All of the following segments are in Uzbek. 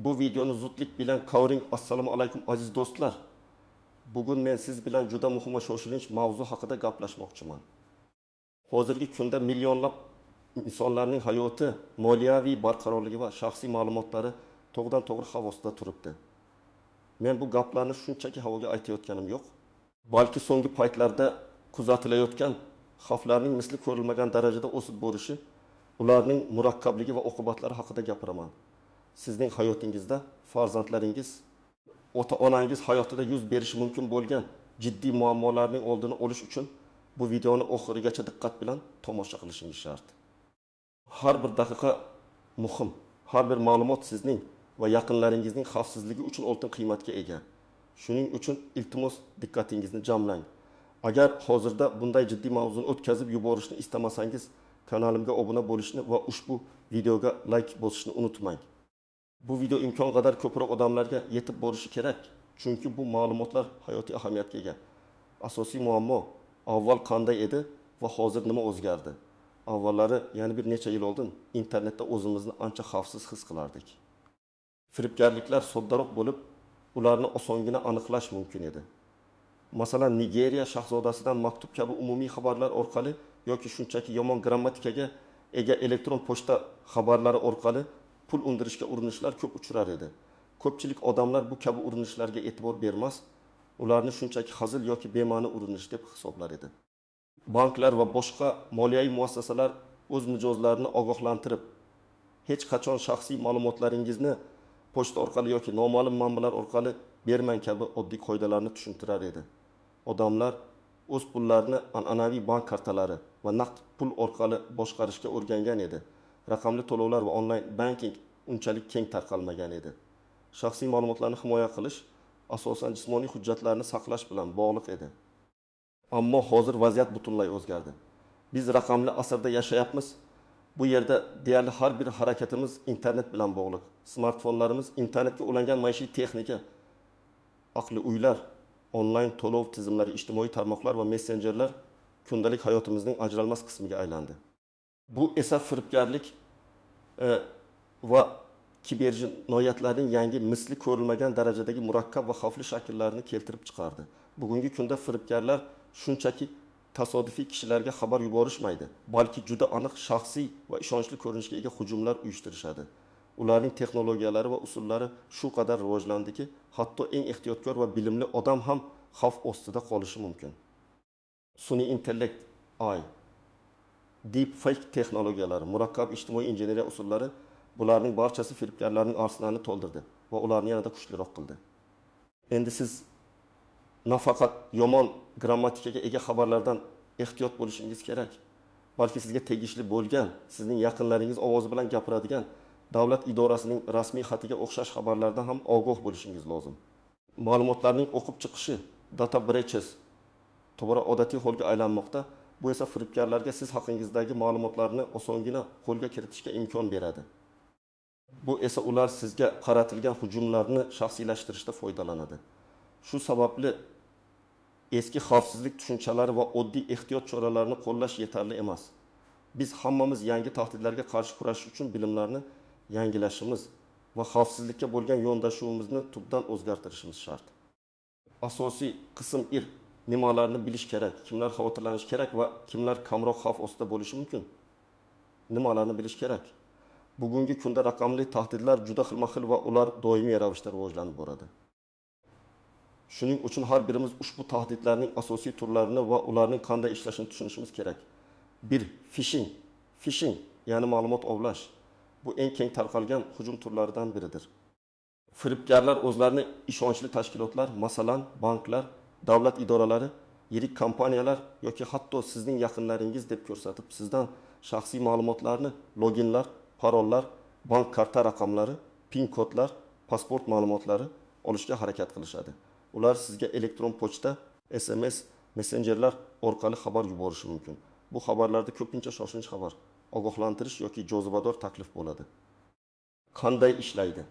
Bu videoni zudlik bilan kavring. Assalomu alaykum aziz do'stlar. Bugun men siz bilan juda muhim va shoshilinch mavzu haqida gaplashmoqchiman. Hozirgi kunda millionlab insonlarning hayoti, moliyaviy barqarorligi va shaxsiy ma'lumotlari to'g'ridan-to'g'ri xavf ostida turibdi. Men bu gaplarni shunchaki havoga aytayotganim yo'q, balki so'nggi paytlarda kuzatilayotgan xavflarning misli ko'rilmagan darajada o'sib borishi, ularning murakkabligi va oqibatlari haqida gapiraman. Sizning hayotingizda farzandlaringiz, ota-onangiz hayotida yuz berishi mumkin bo'lgan jiddiy muammolarning oldini olish uchun bu videoni oxirigacha diqqat bilan tomosha qilishingiz shart. Har bir daqiqa muhim, har bir ma'lumot sizning va yaqinlaringizning xavfsizligi uchun oltin qiymatga ega. Shuning uchun iltimos diqqatingizni jamlang. Agar hozirda bunday jiddiy mavzuni o'tkazib yuborishni istamasangiz, kanalimga obuna bo'lishni va ushbu videoga like bosishni unutmang. Bu video imkon qadar ko'proq odamlarga yetib borishi kerak, chunki bu ma'lumotlar hayotiy ahamiyatga ega. Asosiy muammo avval qanday edi va hozir nima o'zgardi? Avvallari, ya'ni bir necha yil oldin internetda o'zimizni ancha xavfsiz his qilardik. Firibgarliklar soddaroq bo'lib, ularni osongina aniqlash mumkin edi. Masalan, Nigeriya shahzodasidan maktub kabi umumiy xabarlar orqali yoki shunchaki yomon grammatikaga ega elektron pochta xabarlari orqali pul undirishga urinishlar ko'p uchrar edi. Ko'pchilik odamlar bu kabi urinishlarga e'tibor bermas, ularni shunchaki hazil yoki bema'ni urinish deb hisoblar edi. Banklar va boshqa moliyaviy muassasalar o'z mijozlarini ogohlantirib, hech qachon shaxsiy ma'lumotlaringizni pochta orqali yoki noma'lum manbalar orqali bermang kabi oddiy qoidalarni tushuntirar edi. Odamlar o'z pullarini an'anaviy bank kartalari va naqd pul orqali boshqarishga o'rgangan edi. Raqamli to'lovlar va onlayn banking unchalik keng tarqalmagan edi. Shaxsiy ma'lumotlarni himoya qilish asosan jismoniy hujjatlarni saqlash bilan bog'liq edi. Ammo hozir vaziyat butunlay o'zgardi. Biz raqamli asrda yashayapmiz. Bu yerda deyarli har bir harakatimiz internet bilan bog'liq. Smartfonlarimiz, internetga ulangan maishiy texnika, aqlli uylar, onlayn to'lov tizimlari, ijtimoiy tarmoqlar va messenjerlar kundalik hayotimizning ajralmas qismiga aylandi. Bu esa firibgarlik va kiberjinoyatlarning yangi misli ko'rilmagan darajadagi murakkab va xavfli shaklarini keltirib chiqardi. Bugungi kunda firibgarlar shunchaki tasodifiy kishilarga xabar yuborishmaydi, balki juda aniq shaxsiy va ishonchli ko'rinishga ega hujumlar uyushtirishadi. Ularning texnologiyalari va usullari shu qadar rivojlandiki, hatto eng ehtiyotkor va bilimli odam ham xavf ostida qolishi mumkin. Sun'iy intellekt, AI, deepfake texnologiyalari, murakkab ijtimoiy injeneriya usullari bularning barchasi firibgarlarning arsenalini to'ldirdi va ularni yanada kuchliroq qildi. Endi siz nafaqat yomon grammatikaga ega xabarlardan ehtiyot bo'lishingiz kerak, balki sizga tegishli bo'lgan, sizning yaqinlaringiz ovozi bilan gapiradigan davlat idorasining rasmiy xatiga o'xshash xabarlardan ham ogoh bo'lishingiz lozim. Ma'lumotlarning o'qib chiqishi, data breaches tobora odatiy holga aylanmoqda. Bu esa firibgarlarga siz haqingizdagi ma'lumotlarni osongina qo'lga kiritishga imkon beradi. Bu esa ular sizga qaratilgan hujumlarni shaxsiylashtirishda foydalanadi. Shu sababli eski xavfsizlik tushunchalari va oddiy ehtiyot choralarini qo'llash yetarli emas. Biz hammamiz yangi tahdidlarga qarshi kurashish uchun bilimlarni yangilashimiz va xavfsizlikka bo'lgan yondashuvimizni tubdan o'zgartirishimiz shart. Asosiy qism nimalarni bilish kerak, kimlar xavotirlanish kerak va kimlar kamroq xavf ostida bo'lishi mumkin? Nimalarni bilish kerak? Bugungi kunda raqamli tahdidlar juda xilma-xil va ular doimiy ravishda rivojlanib boradi. Shuning uchun har birimiz ushbu tahdidlarning asosiy turlarini va ularning qanday ishlashini tushunishimiz kerak. 1. Phishing, ya'ni ma'lumot ovlash. Bu eng keng tarqalgan hujum turlaridan biridir. Firibgarlar o'zlarini ishonchli tashkilotlar, masalan, banklar, davlat idoralari, yirik kompaniyalar yoki hatto sizning yaqinlaringiz deb ko'rsatib, sizdan shaxsiy ma'lumotlarni, loginlar, parollar, bank karta raqamlari, PIN kodlar, pasport ma'lumotlari olishga harakat qilishadi. Ular sizga elektron pochta, SMS, messenjerlar orqali xabar yuborishi mumkin. Bu xabarlarda ko'pincha shoshilinch xabar, ogohlantirish yoki jozibador taklif bo'ladi. Qanday ishlaydi?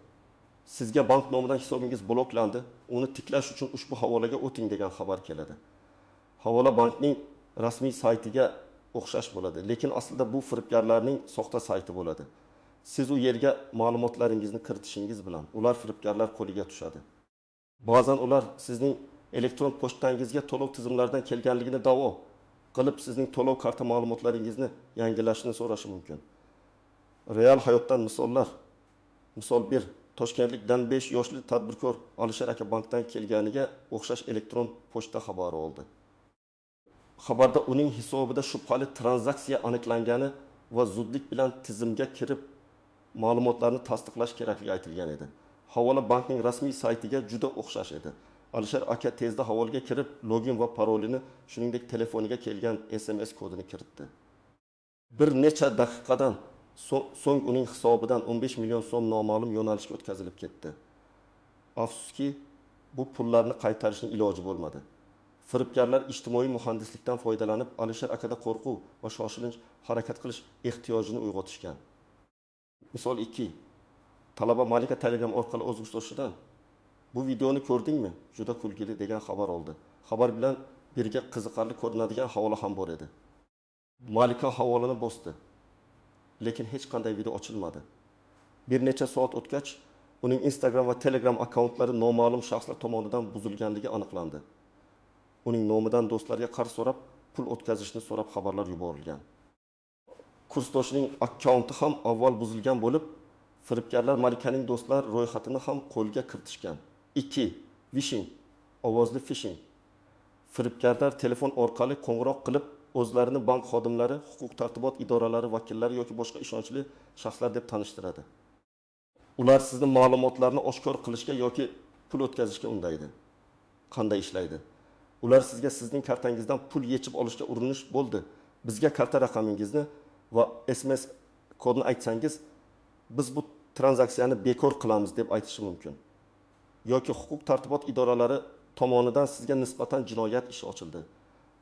Sizga bank nomidan hisobingiz bloklandi, uni tiklash uchun ushbu havolaga o'ting degan xabar keladi. Havola bankning rasmiy saytiga o'xshash bo'ladi, lekin aslida bu firibgarlarning soxta sayti bo'ladi. Siz u yerga ma'lumotlaringizni kiritishingiz bilan ular firibgarlar qo'liga tushadi. Ba'zan ular sizning elektron pochtangizga to'lov tizimlaridan kelganligini da'vo qilib, sizning to'lov karta ma'lumotlaringizni yangilashni so'rashi mumkin. Real hayotdan misollar. Misol 1. Toshkentlikdan 5 yoshli tadbirkor Alisher aka bankdan kelganiga o'xshash elektron pochta xabari oldi. Xabarda uning hisobida shubhali tranzaksiya aniqlangani va zudlik bilan tizimga kirib ma'lumotlarni tasdiqlash kerakligi aytilgan edi. Havola bankning rasmiy saytiga juda o'xshash edi. Alisher aka tezda havolaga kirib, login va parolini, shuningdek telefoniga kelgan SMS kodini kiritdi. Bir necha daqiqadan so'ng uning hisobidan 15 million so'm noma'lum yo'nalishga o'tkazilib ketdi. Afsuski, bu pullarni qaytarishning iloji bo'lmadi. Firibgarlar ijtimoiy muhandislikdan foydalanib, Alisher akada qo'rquv va shoshilinch harakat qilish ehtiyojini uyg'otishgan. Misol 2. Talaba Malika Telegram orqali O'zbekistondan "Bu videoni ko'rdingmi? Juda kulgili" degan xabar oldi. Xabar bilan birga qiziqarli ko'rinadigan havola ham bor edi. Malika havolani bosdi, lekin hech qanday video ochilmadi. Bir necha soat o'tgach, uning Instagram va Telegram akkauntlari noma'lum shaxslar tomonidan buzilganligi aniqlandi. Uning nomidan do'stlarga qarz so'rab, pul o'tkazishni so'rab xabarlar yuborilgan. Kursdoshining akkaunti ham avval buzilgan bo'lib, firibgarlar Malikaning do'stlar ro'yxatini ham qo'lga kiritishgan. 2. Phishing, ovozli phishing. Firibgarlar telefon orqali qo'ng'iroq qilib, o'zlarini bank xodimlari, huquq tartibot idoralari vakillari yoki boshqa ishonchli shaxslar deb tanishtiradi. Ular sizni ma'lumotlarni oshkor qilishga yoki pul o'tkazishga undaydi. Qanday ishlaydi? Ular sizga sizning kartangizdan pul yechib olishga urinish bo'ldi. Bizga karta raqamingizni va SMS kodini aytsangiz, biz bu tranzaksiyani bekor qilamiz deb aytishi mumkin. Yoki huquq tartibot idoralari tomonidan sizga nisbatan jinoyat ishi ochildi.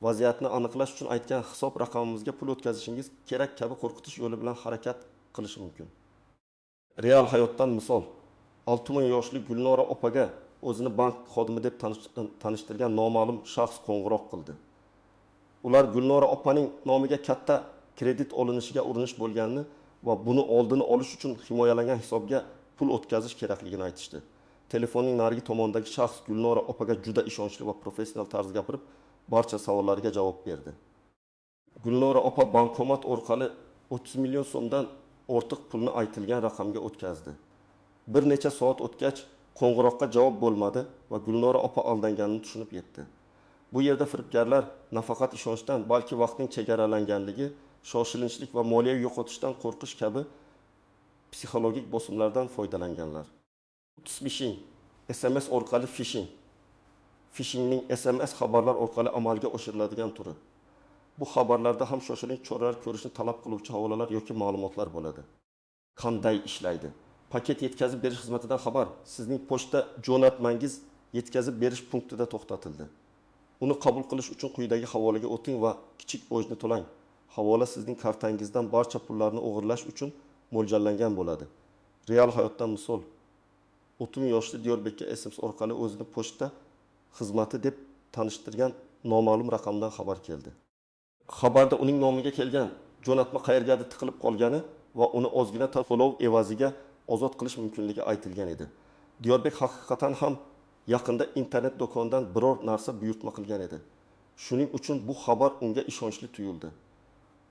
Vaziyatni aniqlash uchun aytgan hisob raqamimizga pul o'tkazishingiz kerak kabi qo'rqitish yo'li bilan harakat qilishi mumkin. Real hayotdan misol. 60 yoshli Gulnora opaga o'zini bank xodimi deb tanishtirgan noma'lum shaxs qo'ng'iroq qildi. Ular Gulnora opaning nomiga katta kredit olinishiga urinish bo'lganini va buni oldini olish uchun himoyalangan hisobga pul o'tkazish kerakligini aytishdi. Telefonning narigi tomonidagi shaxs Gulnora opaga juda ishonchli va professional tarzda gapirib, barcha savollariga javob berdi. Gulnora opa bankomat orqali 30 million so'mdan ortiq pulni aytilgan raqamga o'tkazdi. Bir necha soat o'tgach, qo'ng'iroqqa javob bo'lmadi va Gulnora opa aldanganini tushunib yetdi. Bu yerda firibgarlar nafaqat ishonchdan, balki vaqtning chegaralanganligi, shoshilinchlik va moliyaviy yo'qotishdan qo'rqish kabi psixologik bosimlardan foydalanganlar. Phishing, SMS orqali phishing. Phishingning SMS xabarlar orqali amalga oshiriladigan turi. Bu xabarlarda ham shoshilinch choralar ko'rishni talab qiluvchi havolalar yoki ma'lumotlar bo'ladi. Qanday ishlaydi? Paket yetkazib berish xizmatidan xabar. Sizning pochta jo'natmangiz yetkazib berish punktida to'xtatildi. Uni qabul qilish uchun quyidagi havolaga o'ting va kichik bojni to'lang. Havola sizning kartangizdan barcha pullarni o'g'irlash uchun mo'ljallangan bo'ladi. Real hayotdan misol. 30 yoshli Diyorbekka SMS orqali o'zini pochta xizmati deb tanishtirgan noma'lum raqamdan xabar keldi. Xabarda uning nomiga kelgan jo'natma qayergadir tiqilib qolgani va uni ozgina to'lov evaziga ozod qilish mumkinligi aytilgan edi. Diyorbek haqiqatan ham yaqinda internet do'konidan biror narsa buyurtma qilgan edi. Shuning uchun bu xabar unga ishonchli tuyuldi.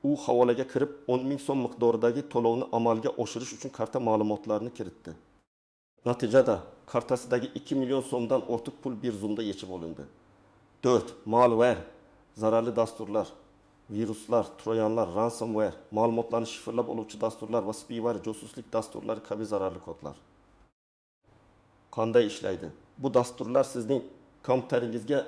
U havolaga kirib 10 ming so'm miqdoridagi to'lovni amalga oshirish uchun karta ma'lumotlarini kiritdi. Natijada kartasidagi 2 million so'mdan ortiq pul bir zumda yechib olindi. 4. Malware, zararli dasturlar, viruslar, troyanlar, ransomware, ma'lumotlarni shifrlab oluvchi dasturlar va spyware josuslik dasturlari kabi zararli kodlar. Qanday ishlaydi? Bu dasturlar sizning kompyuteringizga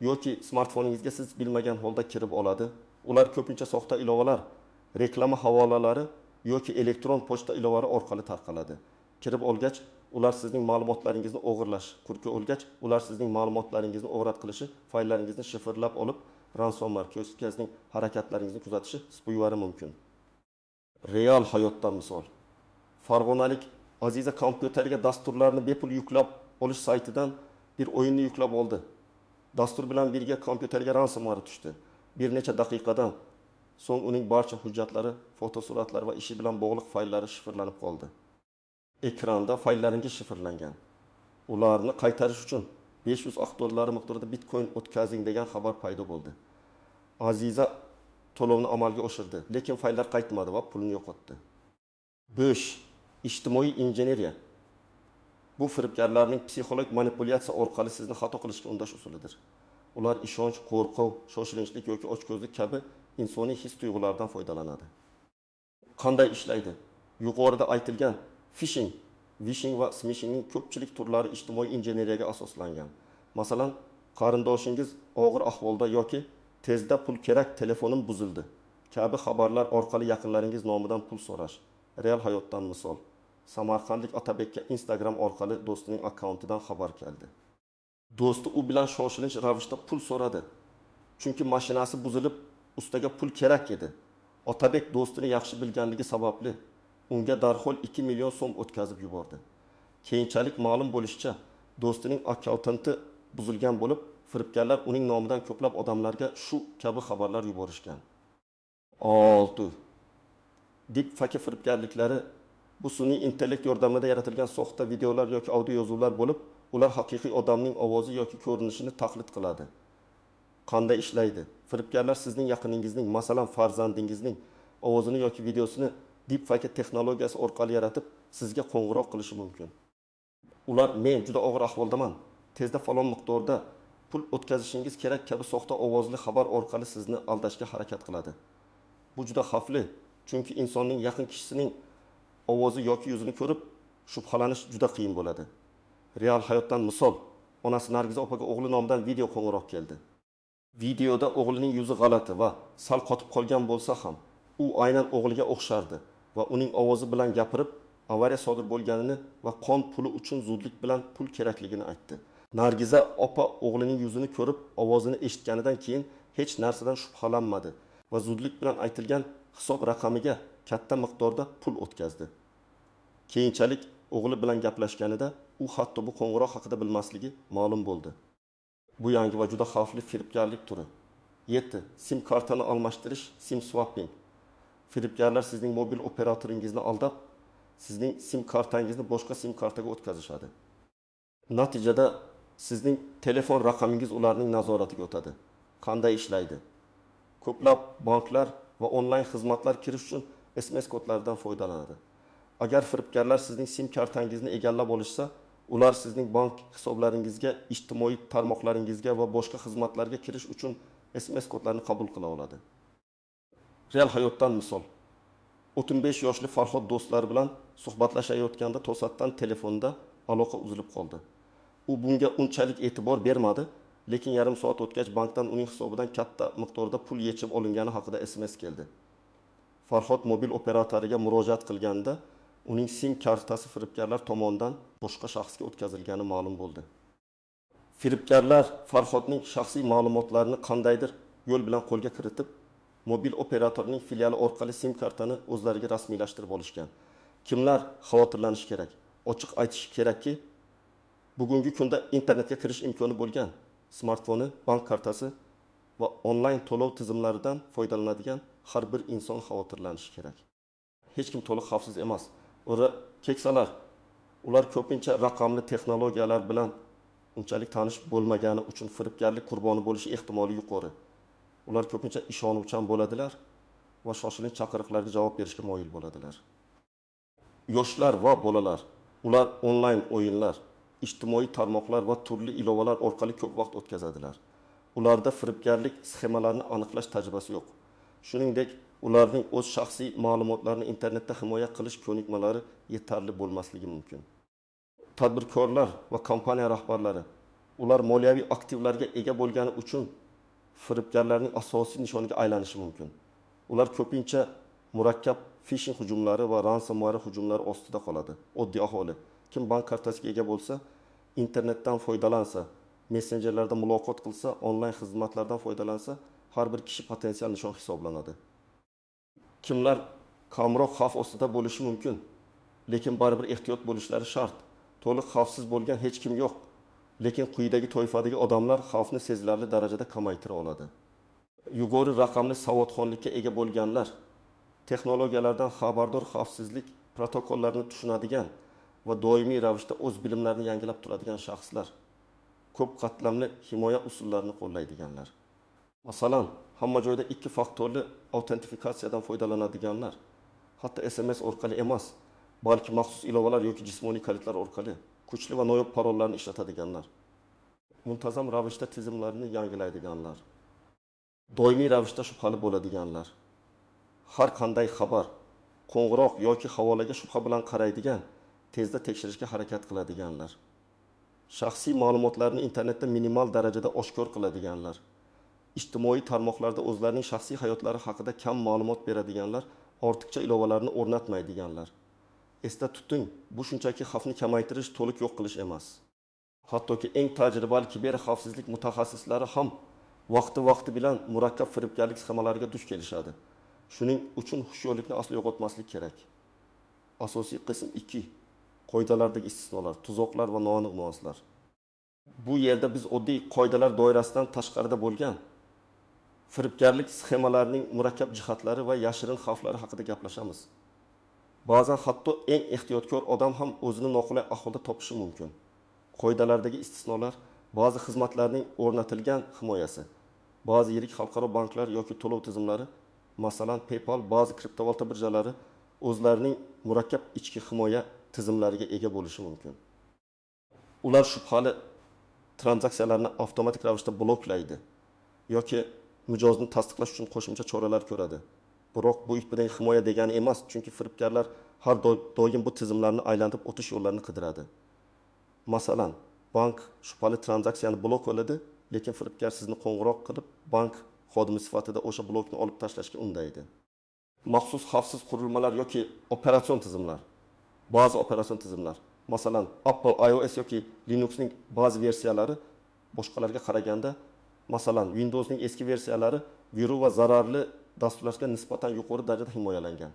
yoki smartfoningizga siz bilmagan holda kirib oladi. Ular ko'pincha soxta ilovalar, reklama havolalari yoki elektron pochta ilovalari orqali tarqaladi. Kirib olgach, ular sizning ma'lumotlaringizni o'g'irlash, kurka olgach, ular sizning ma'lumotlaringizni o'g'rat qilishi, fayllaringizni shifrlab olib, ransomware ko'zning harakatlaringizni kuzatishi spyware mumkin. Real hayotdan misol. Farg'onalik Aziza kompyuteriga dasturlarni bepul yuklab olish saytidan bir o'yinni yuklab oldi. Dastur bilan birga kompyuterga ransomware tushdi. Bir necha daqiqadan So'ng uning barcha hujjatlari, fotosuratlari va ishi bilan bog'liq fayllari shifrlanib qoldi. Ekranda fayllaringiz shifrlangan. Ularni qaytarish uchun 500 AQSh dollari miqdorida Bitcoin o'tkazing degan xabar paydo bo'ldi. Aziza to'lovni amalga oshirdi, lekin fayllar qaytmadi va pulni yo'qotdi. 5. Ijtimoiy injeneriya. Bu firibgarlarning psixologik manipulyatsiya orqali sizni xato qilishga undash usulidir. Ular ishonch, qo'rquv, shoshilinchlik yoki ochko'zlik kabi insoniy his-tuyg'ulardan foydalanadi. Qanday ishlaydi? Yuqorida aytilgan phishing, vishing va smishingning ko'pchilik turlari ijtimoiy injeneriyaga asoslangan. Masalan, qarindoshingiz og'ir ahvolda yoki tezda pul kerak, telefonim buzildi kabi xabarlar orqali yaqinlaringiz nomidan pul so'rash. Real hayotdan misol. Samarqandlik Otabekka Instagram orqali do'stining akkauntidan xabar keldi. Do'sti u bilan shoshilinch ravishda pul so'radi. Chunki mashinasi buzilib, ustiga pul kerak edi. Otabek do'stini yaxshi bilganligi sababli unga darhol 2 million so'm o'tkazib yubordi. Keyinchalik ma'lum bo'lishicha, do'stining akkaunti buzilgan bo'lib, firibgarlar uning nomidan ko'plab odamlarga shu kabi xabarlar yuborishgan. 6. Deepfake firibgarliklari bu sun'iy intellekt yordamida yaratilgan soxta videolar yoki audio yozuvlar bo'lib, ular haqiqiy odamning ovozi yoki ko'rinishini taqlid qiladi. Qanday ishlaydi? Firibgarlar sizning yaqiningizning, masalan, farzandingizning ovozini yoki videosini deepfake texnologiyasi orqali yaratib, sizga qo'ng'iroq qilishi mumkin. Ular men juda og'ir ahvoldaman, tezda falon miqdorda pul o'tkazishingiz kerak kabi soxta ovozli xabar orqali sizni aldashga harakat qiladi. Bu juda xavfli, chunki insonning yaqin kishisining ovozi yoki yuzini ko'rib, shubhalanish juda qiyin bo'ladi. Real hayotdan misol, onasi Nargiza opaga o'g'li nomidan video qo'ng'iroq keldi. Videoda o'g'lining yuzi g'alati va sal qotib qolgan bo'lsa ham, u aynan o'g'liga o'xshardi va uning ovozi bilan gapirib, avariya sodir bo'lganini va qon puli uchun zudlik bilan pul kerakligini aytdi. Nargiza opa o'g'lining yuzini ko'rib, ovozini eshitganidan keyin hech narsadan shubhalanmadi va zudlik bilan aytilgan hisob raqamiga katta miqdorda pul o'tkazdi. Keyinchalik o'g'li bilan gaplashganida u hatto bu qo'ng'iroq haqida bilmasligi ma'lum bo'ldi. Bu yangi va juda xavfli firibgarlik turi. 7. SIM kartani almashtirish, SIM swapping. Firibgarlar sizning mobil operatoringizni aldab, sizning SIM kartangizni boshqa SIM kartaga o'tkazishadi. Natijada sizning telefon raqamingiz ularning nazoratiga o'tadi. Qanday ishlaydi? Ko'plab banklar va onlayn xizmatlar kirish uchun SMS kodlaridan foydalanadi. Agar firibgarlar sizning SIM kartangizni egallab olishsa, ular sizning bank hisoblaringizga, ijtimoiy tarmoqlaringizga va boshqa xizmatlarga kirish uchun SMS kodlarini qabul qila oladi. Real hayotdan misol. 35 yoshli Farhod do'stlari bilan suhbatlashayotganda to'satdan telefonda aloqa uzilib qoldi. U bunga unchalik e'tibor bermadi, lekin yarim soat o'tgach bankdan uning hisobidan katta miqdorda pul yechib olingani haqida SMS keldi. Farhod mobil operatoriga murojaat qilganda uning SIM kartasi firibgarlar tomonidan boshqa shaxsga o'tkazilgani ma'lum bo'ldi. Firibgarlar Farhodning shaxsiy ma'lumotlarini qandaydir yo'l bilan qo'lga kiritib, mobil operatorning filiali orqali SIM kartani o'zlariga rasmiylashtirib olishgan. Kimlar xavotirlanishi kerak? Ochiq aytish kerakki, bugungi kunda internetga kirish imkoni bo'lgan smartfoni, bank kartasi va onlayn to'lov tizimlaridan foydalanadigan har bir inson xavotirlanishi kerak. Hech kim to'liq xavfsiz emas. Keksalar, ular ko'pincha raqamli texnologiyalar bilan unchalik tanish bo'lmagani uchun firibgarlik qurboni bo'lishi ehtimoli yuqori. Ular ko'pincha ishonuvchan bo'ladilar va shoshilinch chaqiriqlarga javob berishga moyil bo'ladilar. Yoshlar va bolalar, ular onlayn o'yinlar, ijtimoiy tarmoqlar va turli ilovalar orqali ko'p vaqt o'tkazadilar. Ularda firibgarlik sxemalarini aniqlash tajribasi yo'q. Shuningdek, ularning o'z shaxsiy ma'lumotlarini internetda himoya qilish ko'nikmalari yetarli bo'lmasligi mumkin. Tadbirkorlar va kompaniya rahbarlari, ular moliyaviy aktivlarga ega bo'lgani uchun firibgarlarning asosiy nishoniga aylanishi mumkin. Ular ko'pincha murakkab phishing hujumlari va ransomware hujumlari ostida qoladi. Oddiy aholi, kim bank kartasiga ega bo'lsa, internetdan foydalansa, messenjerlarda muloqot qilsa, onlayn xizmatlardan foydalansa, har bir kishi potensial nishon hisoblanadi. Kimlar kamroq xavf ostida bo'lishi mumkin, lekin baribir ehtiyot bo'lishlari shart. To'liq xavfsiz bo'lgan hech kim yo'q, lekin quyidagi toifadagi odamlar xavfni sezilarli darajada kamaytira oladi. yuqori raqamli savodxonlikka ega bo'lganlar, texnologiyalardan xabardor xavfsizlik protokollarini tushunadigan va doimiy ravishda o'z bilimlarini yangilab turadigan shaxslar, ko'p qatlamli himoya usullarini qo'llaydiganlar. Masalan, hamma joyda ikki faktorli autentifikatsiyadan foydalanadiganlar, hatto SMS orqali emas, balki maxsus ilovalar yoki jismoniy kalitlar orqali kuchli va noyob parollarni ishlatadiganlar, muntazam ravishda tizimlarini yangilaydiganlar, doimiy ravishda shubhali bo'ladiganlar, har qanday xabar, qo'ng'iroq yoki havolaga shubha bilan qaraydigan, tezda tekshirishga harakat qiladiganlar, shaxsiy ma'lumotlarni internetda minimal darajada oshkor qiladiganlar, ijtimoiy tarmoqlarda o'zlarining shaxsiy hayotlari haqida kam ma'lumot beradiganlar, ortiqcha ilovalarni o'rnatmaydiganlar. Esda tuting, bu shunchaki xavfni kamaytirish, to'liq yo'q qilish emas. Hattoki eng tajribali kiber xavfsizlik mutaxassislari ham vaqti bilan murakkab firibgarlik sxemalariga duch kelishadi. Shuning uchun hushyorlikni aslo yo'qotmaslik kerak. Asosiy qism 2. Qoidalardagi istisnolar, tuzoqlar va noaniq nuanslar. Bu yerda biz oddiy qoidalar doirasidan tashqarida bo'lgan firibgarlik sxemalarining murakkab jihatlari va yashirin xavflari haqida gaplashamiz. Ba'zan hatto eng ehtiyotkor odam ham o'zini noqulay ahvolda topishi mumkin. Qoidalardagi istisnolar ba'zi xizmatlarning o'rnatilgan himoyasi, ba'zi yirik xalqaro banklar yoki to'lov tizimlari, masalan PayPal, ba'zi kriptovalyuta birjalari o'zlarining murakkab ichki himoya tizimlariga ega bo'lishi mumkin. Ular shubhali tranzaksiyalarni avtomatik ravishda bloklaydi yoki mijozni tasdiqlash uchun qo'shimcha choralar ko'radi. Biroq bu ipidagi himoya degani emas, chunki firibgarlar har doim bu tizimlarni aylantirib o'tish yo'llarini qidiradi. Masalan, bank shubhali tranzaksiyani blokladi, lekin firibgar sizni qo'ng'iroq qilib, bank xodimi sifatida o'sha blokni olib tashlashga undaydi. Maxsus xavfsiz qurilmalar yoki operatsion tizimlar. Ba'zi operatsion tizimlar, masalan, Apple iOS yoki Linuxning ba'zi versiyalari boshqalarga qaraganda, masalan, Windowsning eski versiyalari virus va zararli dasturlarga nisbatan yuqori darajada himoyalangan.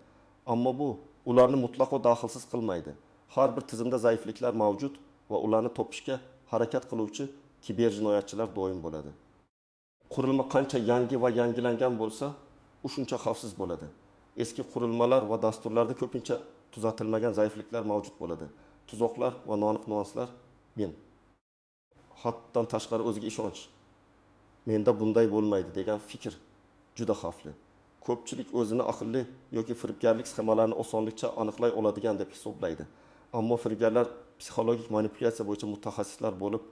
Ammo bu ularni mutlaqo daxlsiz qilmaydi. Har bir tizimda zaifliklar mavjud va ularni topishga harakat qiluvchi kiber jinoyatchilar doim bo'ladi. Qurilma qancha yangi va yangilangan bo'lsa, u shuncha xavfsiz bo'ladi. Eski qurilmalar va dasturlarda ko'pincha tuzatilmagan zaifliklar mavjud bo'ladi. Tuzoqlar va noaniq nuanslar men. Haddan tashqari o'ziga ishonch. Menda bunday bo'lmaydi degan fikr juda xavfli. Ko'pchilik o'zini aqlli yoki firibgarlik sxemalarini osonlikcha aniqlay oladigan deb hisoblaydi. Ammo firibgarlar psixologik manipulyatsiya bo'yicha mutaxassislar bo'lib,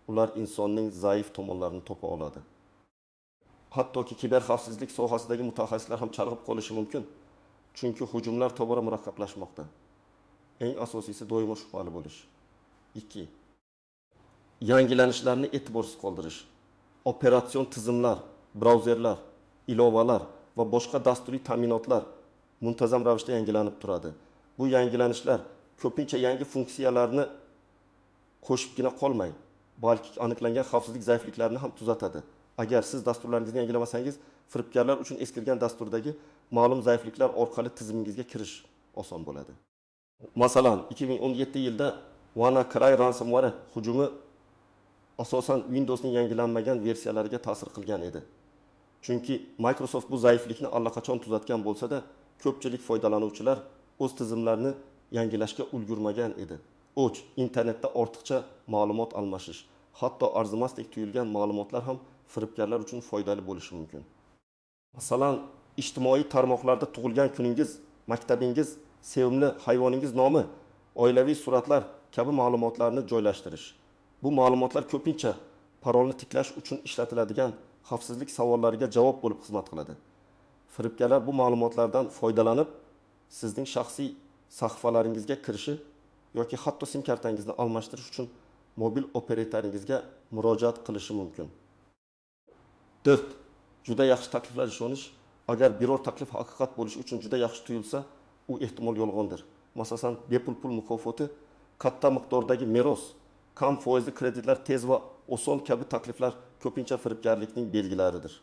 ular insonning zaif tomonlarini topa oladi. Hattoki kiber xavfsizlik sohasidagi mutaxassislar ham chalg'ib qolishi mumkin. Chunki hujumlar tobora murakkablashmoqda. Eng asosiysi doimo shubhali bo'lish. 2. Yangilanishlarni e'tiborsiz qoldirish. Operatsion tizimlar, brauzerlar, ilovalar va boshqa dasturiy ta'minotlar muntazam ravishda yangilanib turadi. Bu yangilanishlar ko'pincha yangi funksiyalarni qo'shibgina qolmay, balki aniqlangan xavfsizlik zaifliklarini ham tuzatadi. Agar siz dasturlaringizni yangilamasangiz, firibgarlar uchun eskirgan dasturdagi ma'lum zaifliklar orqali tizimingizga kirish oson bo'ladi. Masalan, 2017 yilda WannaCry ransomware hujumi asosan Windowsning yangilanmagan versiyalariga ta'sir qilgan edi. Chunki Microsoft bu zaiflikni allaqachon tuzatgan bo'lsa-da, ko'pchilik foydalanuvchilar o'z tizimlarini yangilashga ulgurmagan edi. O'ch, internetda ortiqcha ma'lumot almashish, hatto arzimasdek tuyulgan ma'lumotlar ham firibgarlar uchun foydali bo'lishi mumkin. Masalan, ijtimoiy tarmoqlarda tug'ilgan kuningiz, maktabingiz, sevimli hayvoningiz nomi, oilaviy suratlar kabi ma'lumotlarni joylashtirish. Bu ma'lumotlar ko'pincha parolni tiklash uchun ishlatiladigan xavfsizlik savollariga javob bo'lib xizmat qiladi. Firibgarlar bu ma'lumotlardan foydalanib, sizning shaxsiy sahifalaringizga kirishi yoki hatto sim kartangizni almashtirish uchun mobil operatoringizga murojaat qilishi mumkin. 4. Juda yaxshi takliflar ishonish. Agar biror taklif haqiqat bo'lishi uchun juda yaxshi tuyulsa, u ehtimol yolg'ondir. Masalan, bepul pul mukofoti, katta miqdordagi meros, kam foizli kreditlar, tez va oson kabi takliflar ko'pincha firibgarlikning belgilaridir.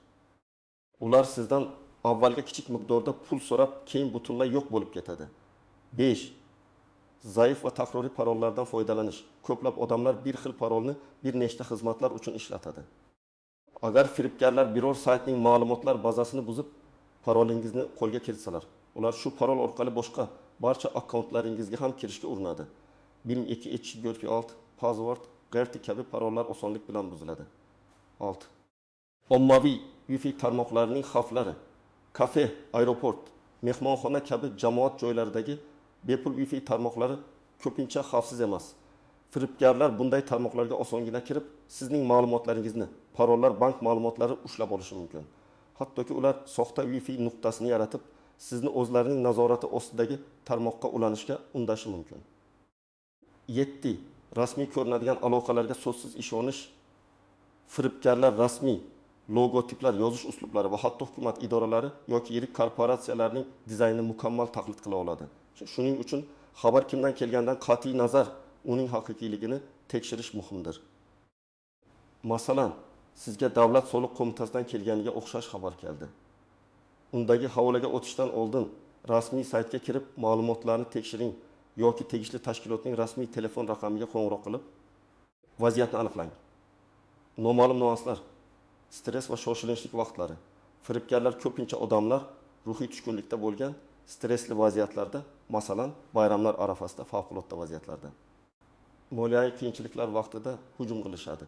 Ular sizdan avvalga kichik miqdorda pul so'rab, keyin butunlay yo'q bo'lib ketadi. 5. Zaif va takroriy parollardan foydalanish. Ko'plab odamlar bir xil parolni bir nechta xizmatlar uchun ishlatadi. Agar firibgarlar biror saytning ma'lumotlar bazasini buzib, parolingizni qo'lga kiritsalar, ular shu parol orqali boshqa barcha akkauntlaringizga ham kirishga urinadi. 1226 password, qerti kabi parollar osonlik bilan buziladi. 6. Ommaviy Wi-Fi tarmoqlarining xavflari. Kafe, aeroport, mehmonxona kabi jamoat joylaridagi bepul Wi-Fi tarmoqlari ko'pincha xavfsiz emas. Firibgarlar bunday tarmoqlarga osongina kirib, sizning ma'lumotlaringizni, parollar, bank ma'lumotlari ushlab olishi mumkin. Hattoki ular soxta Wi-Fi nuqtasini yaratib, sizni o'zlarining nazorati ostidagi tarmoqqa ulanishga undashi mumkin. 7. Rasmiy ko'rinadigan aloqalarga so'zsiz ishonish. Firibgarlar rasmiy logotiplar, yozish uslublari va hatto hukumat idoralari yoki yirik korporatsiyalarning dizaynini mukammal taqlid qila oladi. Shuning uchun xabar kimdan kelganidan qat'iy nazar uning haqiqiyligini tekshirish muhimdir. Masalan, sizga Davlat soliq qo'mitasidan kelganiga o'xshash xabar keldi. Undagi havolaga o'tishdan oldin rasmiy saytga kirib, ma'lumotlarni tekshiring yoki tegishli tashkilotning rasmiy telefon raqamiga qo'ng'iroq qilib, vaziyatni aniqlang. Noma'lum nüanslar, stress va shoshilinchlik vaqtlari. Firibgarlar ko'pincha odamlar ruhiy tushkunlikda bo'lgan stressli vaziyatlarda, masalan, bayramlar arafasida, favqulodda vaziyatlarda, moliyaviy qiyinchiliklar vaqtida hujum qilishadi.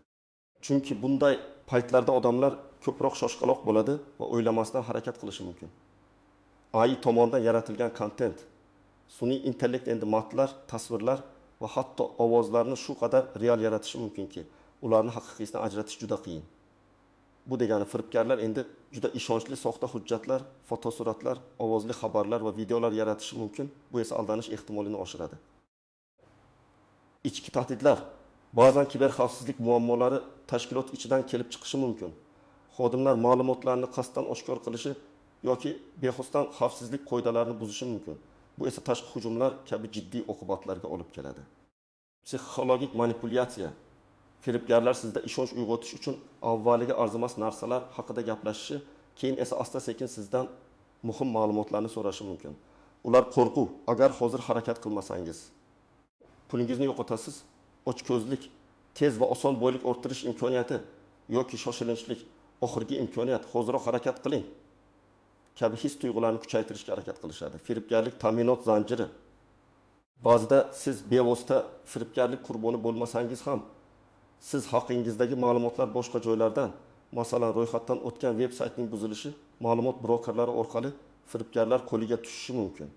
Chunki bunday paytlarda odamlar ko'proq shoshqaloq bo'ladi va o'ylamasdan harakat qilishi mumkin. AI tomonidan yaratilgan kontent, sun'iy intellekt endi matlar, tasvirlar va hatto ovozlarni shu qadar real yaratishi mumkinki, ularni haqiqiysidan ajratish juda qiyin. Bu degani firibgarlar endi juda ishonchli soxta hujjatlar, fotosuratlar, ovozli xabarlar va videolar yaratishi mumkin. Bu esa aldanish ehtimolini oshiradi. Ichki tahdidlar. Ba'zan kiberxavfsizlik muammolari tashkilot ichidan kelib chiqishi mumkin. Xodimlar ma'lumotlarni qasddan oshkor qilishi yoki bexosdan xavfsizlik qoidalarini buzishi mumkin. Bu esa tashqi hujumlar kabi jiddiy oqibatlarga olib keladi. Psixologik manipulyatsiya. Firibgarlar sizda ishonch uyg'otish uchun avvaliga arzimas narsalar haqida gaplashishi, keyin esa asta-sekin sizdan muhim ma'lumotlarni so'rashi mumkin. Ular qo'rquv, agar hozir harakat qilmasangiz pulingizni yo'qotasiz, ochko'zlik, tez va oson boylik orttirish imkoniyati yoki shoshilinchlik, oxirgi imkoniyat, hoziroq harakat qiling kabi his tuyg'ularni kuchaytirishga harakat qilishadi. Firibgarlik ta'minot zanjiri. Ba'zida siz bevosita firibgarlik qurboni bo'lmasangiz ham, siz haqingizdagi ma'lumotlar boshqa joylardan, masalan, ro'yxatdan o'tgan veb saytning buzilishi, ma'lumot brokerlari orqali firibgarlar qo'liga tushishi mumkin.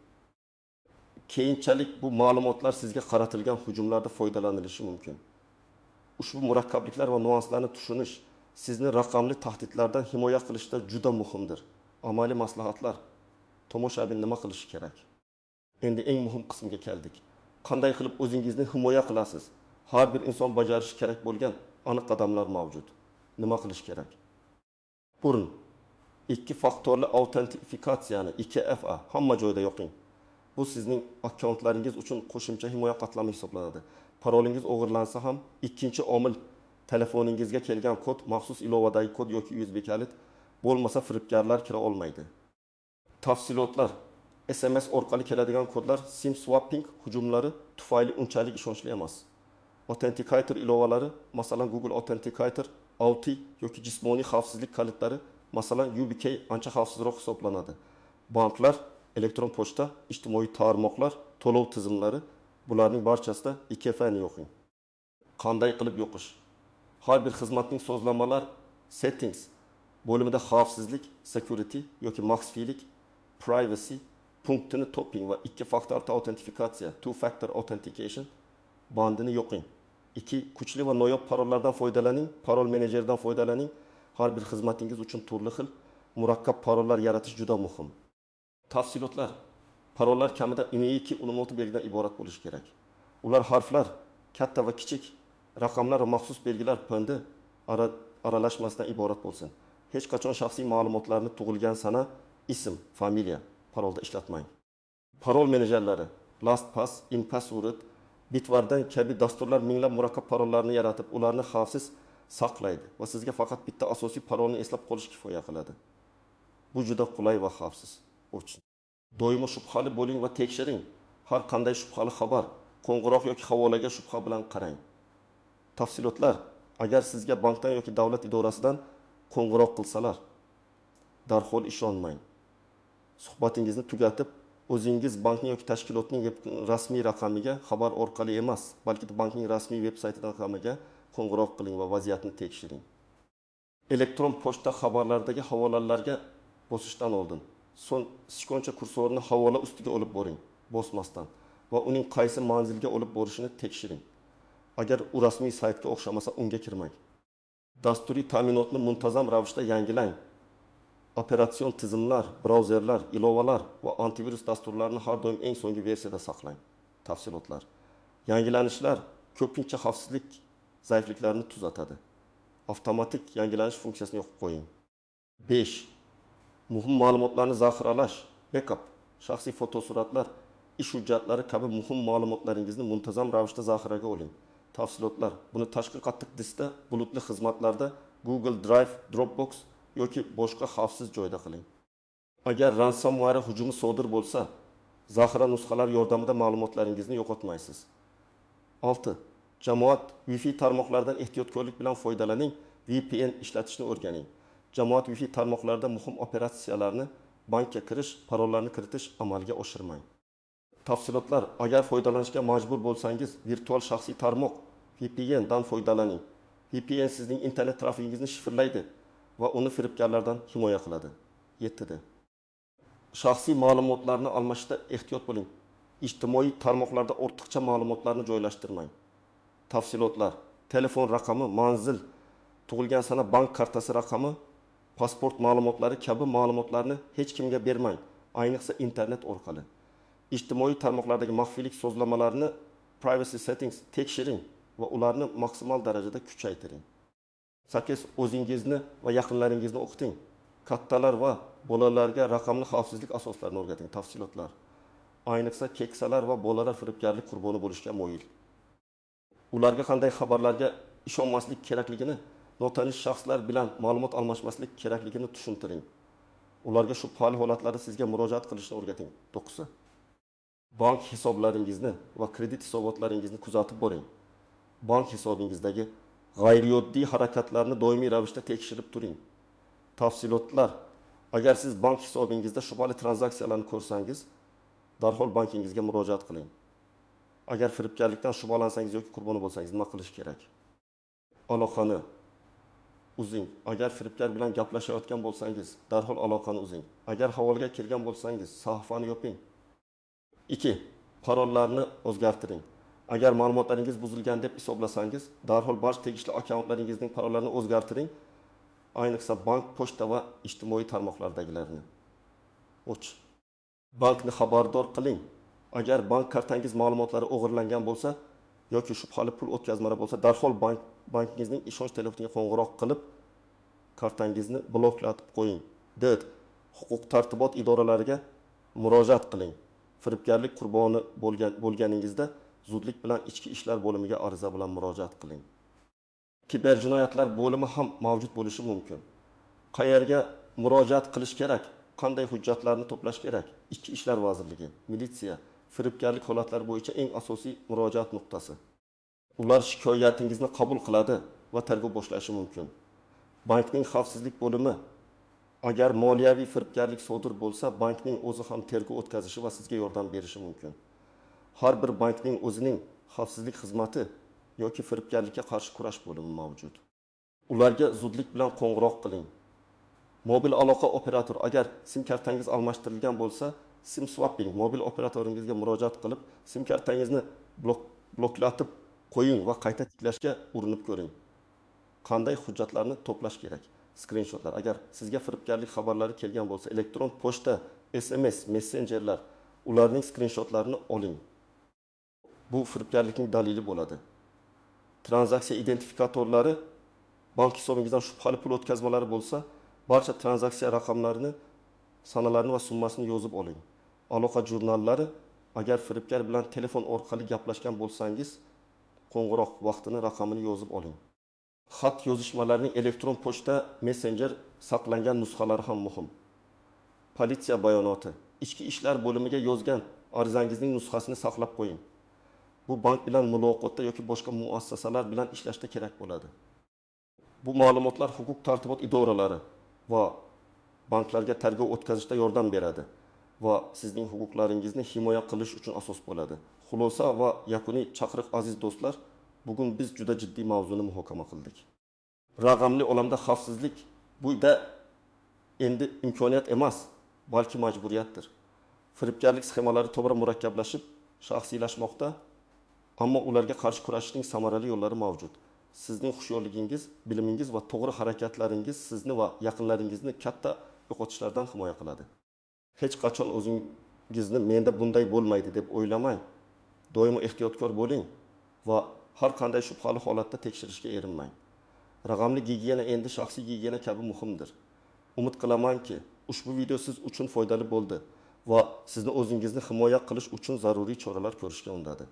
Keyinchalik bu ma'lumotlar sizga qaratilgan hujumlarda foydalanilishi mumkin. Ushbu murakkabliklar va nuanslarni tushunish sizni raqamli tahdidlardan himoya qilishda juda muhimdir. Amaliy maslahatlar. Tomoshabin nima qilishi kerak? Endi eng muhim qismga keldik. Qanday qilib o'zingizni himoya qilasiz? Har bir inson bajarishi kerak bo'lgan aniq qadamlar mavjud. Nima qilish kerak? Burun. 2 faktorli autentifikatsiyani 2FA hamma joyda yoqing. Bu sizning akkauntlaringiz uchun qo'shimcha himoya qatlami hisoblanadi. Parolingiz o'g'irlansa ham ikkinchi omil, telefoningizga kelgan kod, maxsus ilovadagi kod yoki USB kalit bo'lmasa firibgarlar kira olmaydi. Tafsilotlar. SMS orqali keladigan kodlar SIM swapping hujumlari tufayli unchalik ishonchli emas. Authenticator ilovalari, masalan Google Authenticator, Auth yoki jismoniy xavfsizlik kalitlari, masalan UBK ancha xavfsizroq hisoblanadi. Banklar, elektron pochta, ijtimoiy tarmoqlar, to'lov tizimlari, bularning barchasida 2FA ni yo'qing. Qanday qilib yo'qish? Har bir xizmatning sozlamalar settings bo'limida xavfsizlik, security yoki maxfiylik, privacy punktini topping va 2 faktorli autentifikatsiya, two factor authentication bandini yo'qing. 2 kuchli va noyob parollardan foydalaning, parol menejeridan foydalaning. Har bir xizmatingiz uchun turli xil murakkab parollar yaratish juda muhim. Tafsilotlar. Parollar kamida 12 belgidan iborat bo'lishi kerak. Ular harflar, katta va kichik, raqamlar va maxsus belgilar fondi aralashmasidan iborat bo'lsin. Hech qachon shaxsiy ma'lumotlarni tug'ilgan sana, ism, familiya parolda ishlatmang. Parol menejerlari, LastPass, InPassword, Bitwarden kabi dasturlar minglab murakkab parollarni yaratib, ularni xavfsiz saqlaydi va sizga faqat bitta asosiy parolni eslab qolish kifoya qiladi. Bu juda qulay va xavfsiz. Doimo shubhali bo'ling va tekshiring. Har qanday shubhali xabar, qo'ng'iroq yoki havolaga shubha bilan qarang. Tafsilotlar. Agar sizga bankdan yoki davlat idorasidan qo'ng'iroq qilsalar, darhol ishonmang. Suhbatingizni tugatib, o'zingiz bankning yoki tashkilotning rasmiy raqamiga xabar orqali emas, balki bankning rasmiy veb-sayti raqamiga qo'ng'iroq qiling va vaziyatni tekshiring. Elektron pochta xabarlaridagi havolalarga bosishdan oldin so'ng sichqoncha kursorni havola ustiga olib boring, bosmasdan, va uning qaysi manzilga olib borishini tekshiring. Agar u rasmiy saytga o'xshamasa, unga kirmang. Dasturiy ta'minotni muntazam ravishda yangilang. Operatsion tizimlar, brauzerlar, ilovalar va antivirus dasturlarini har doim eng so'nggi versiyada saqlang. Tafsilotlar. Yangilanishlar ko'pincha xavfsizlik zaifliklarini tuzatadi. Avtomatik yangilanish funksiyasini yo'qib qo'ying. 5. Muhim ma'lumotlarni zaxiralash, backup, shaxsiy fotosuratlar, ish hujjatlari kabi muhim ma'lumotlaringizni muntazam ravishda zaxiraga oling. Tafsilotlar buni tashqi qattiq diskda, bulutli xizmatlarda, Google Drive, Dropbox yoki boshqa xavfsiz joyda qiling. Agar ransomware hujumi sodir bo'lsa, zaxira nusxalari yordamida ma'lumotlaringizni yo'qotmaysiz. 6. Jamoat Wi-Fi tarmoqlaridan ehtiyotkorlik bilan foydalaning, VPN ishlatishni o'rganing. Jamoat Wi-Fi tarmoqlarida muhim operatsiyalarni, bankka kirish, parollarni kiritish amalga oshirmang. Tafsilotlar: agar foydalanishga majbur bo'lsangiz, virtual shaxsiy tarmoq VPN dan foydalaning. VPN sizning internet trafigingizni shifrlaydi va uni firibgarlardan himoya qiladi. 7. Shaxsiy ma'lumotlarni almashishda ehtiyot bo'ling. Ijtimoiy tarmoqlarda ortiqcha ma'lumotlarni joylashtirmang. Tafsilotlar: telefon raqami, manzil, tug'ilgan sana, bank kartasi raqami, pasport ma'lumotlari kabi ma'lumotlarni hech kimga bermang, ayniqsa internet orqali. Ijtimoiy tarmoqlardagi maxfiylik sozlamalarini privacy settings tekshiring va ularni maksimal darajada kuchaytiring. 8. O'zingizni va yaqinlaringizni o'qiting. Kattalar va bolalarga raqamli xavfsizlik asoslarini o'rgating. Tafsilotlar: ayniqsa keksalar va bolalar firibgarlik qurboni bo'lishga moyil. Ularga qanday xabarlarga ishonmaslik kerakligini, notanish shaxslar bilan ma'lumot almashmaslik kerakligini tushuntiring. Ularga shubhali holatlarda sizga murojaat qilishni o'rgating. 9. Bank hisoblaringizni va kredit hisobotlaringizni kuzatib boring. Bank hisobingizdagi g'ayrioddiy harakatlarni doimiy ravishda tekshirib turing. Tafsilotlar: agar siz bank hisobingizda shubhali tranzaksiyalarni ko'rsangiz, darhol bankingizga murojaat qiling. Agar firibgarlikdan shubhalansangiz yoki qurboni bo'lsangiz, nima qilish kerak? Aloqani uzing. Agar firibgar bilan gaplashayotgan bo'lsangiz, darhol aloqani uzing. Agar havolga kirgan bo'lsangiz, sahifani yoping. 2. Parollarni o'zgartiring. Agar ma'lumotlaringiz buzilgan deb hisoblasangiz, darhol barcha tegishli akkauntlaringizning parollarini o'zgartiring. Ayniqsa bank, pochta va ijtimoiy tarmoqlardagilarni. 3. Bankni xabardor qiling. Agar bank kartangiz ma'lumotlari o'g'irlangan bo'lsa yoki shubhali pul o'tkazmalari bo'lsa, darhol bankingizning ishonch telefoniga qo'ng'iroq qilib, kartangizni bloklatib qo'ying. 4. Huquq tartibot idoralariga murojaat qiling. Firibgarlik qurboni bo'lganingizda zudlik bilan ichki ishlar bo'limiga ariza bilan murojaat qiling. Kiber jinoyatlar bo'limi ham mavjud bo'lishi mumkin. Qayerga murojaat qilish kerak? Qanday hujjatlarni to'plash kerak? Ichki ishlar vazirligi, militsiya, firibgarlik holatlari bo'yicha eng asosiy murojaat nuqtasi. Ular shikoyatingizni qabul qiladi va tergov boshlashi mumkin. Bankning xavfsizlik bo'limi: agar moliyaviy firibgarlik sodir bo'lsa, bankning o'zi ham tergov o'tkazishi va sizga yordam berishi mumkin. Har bir bankning o'zining xavfsizlik xizmati yoki firibgarlikka qarshi kurash bo'limi mavjud. Ularga zudlik bilan qo'ng'iroq qiling. Mobil aloqa operatori: agar sim kartangiz almashtirilgan bo'lsa, sim swapping mobil operatoringizga murojaat qilib, sim kartangizni bloklatib qo'ying va qayta tiklashga urinib ko'ring. Qanday hujjatlarni to'plash kerak? Screenshotlar: agar sizga firibgarlik xabarlari kelgan bo'lsa, elektron pochta, SMS, messenjerlar, ularning screenshotlarini oling. Bu firibgarlikning dalili bo'ladi. Tranzaksiya identifikatorlari: bank hisobingizdan shubhali pul o'tkazmalari bo'lsa, barcha tranzaksiya raqamlarini, sanalarini va summasini yozib oling. Aloqa jurnallari: agar firibgar bilan telefon orqali gaplashgan bo'lsangiz, qo'ng'iroq vaqtini, raqamini yozib oling. Xat yozishmalarining elektron pochta, messenjer saqlangan nusxalari ham muhim. Politsiya bayonoti: ichki ishlar bo'limiga yozgan arizangizning nusxasini saqlab qo'ying. Bu bank bilan muloqotda yoki boshqa muassasalar bilan ishlashda kerak bo'ladi. Bu ma'lumotlar huquq tartibot idoralari va banklarga tergov o'tkazishda yordam beradi va sizning huquqlaringizni himoya qilish uchun asos bo'ladi. Xulosa va yakuniy chaqiriq aziz do'stlar, bugun biz juda jiddiy mavzuni muhokama qildik. Raqamli olamda xavfsizlik bu da endi imkoniyat emas, balki majburiyatdir. Firibgarlik sxemalari tobora murakkablashib, shaxsiylashmoqda, ammo ularga qarshi kurashishning samarali yo'llari mavjud. Sizning hushyorligingiz, bilimingiz va to'g'ri harakatlaringiz sizni va yaqinlaringizni katta yo'qotishlardan himoya qiladi. Hech qachon o'zingizni menda bunday bo'lmaydi deb o'ylamang. Doimo ehtiyotkor bo'ling va har qanday shubhali holatda tekshirishga erinmang. Raqamli gigiyena endi shaxsiy gigiyena kabi muhimdir. Umid qilamanki, ushbu video siz uchun foydali bo'ldi va sizni o'zingizni himoya qilish uchun zaruriy choralar ko'rishga undadi.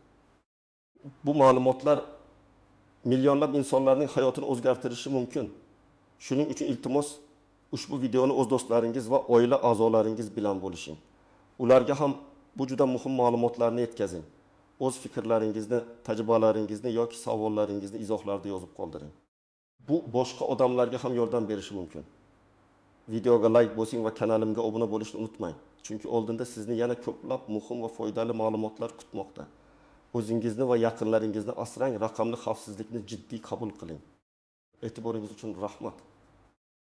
Bu ma'lumotlar millionlab insonlarning hayotini o'zgartirishi mumkin. Shuning uchun iltimos ushbu videoni o'z do'stlaringiz va oila a'zolaringiz bilan bo'lishing. Ularga ham bu juda muhim ma'lumotlarni yetkazing. O'z fikrlaringizni, tajribalaringizni yoki savollaringizni izohlarda yozib qoldiring. Bu boshqa odamlarga ham yordam berishi mumkin. Videoga like bosing va kanalimga obuna bo'lishni unutmang. Chunki oldinda sizni yana ko'plab muhim va foydali ma'lumotlar kutmoqda. O'zingizni va yaqinlaringizni asrang, raqamli xavfsizlikni jiddiy qabul qiling. E'tiboringiz uchun rahmat.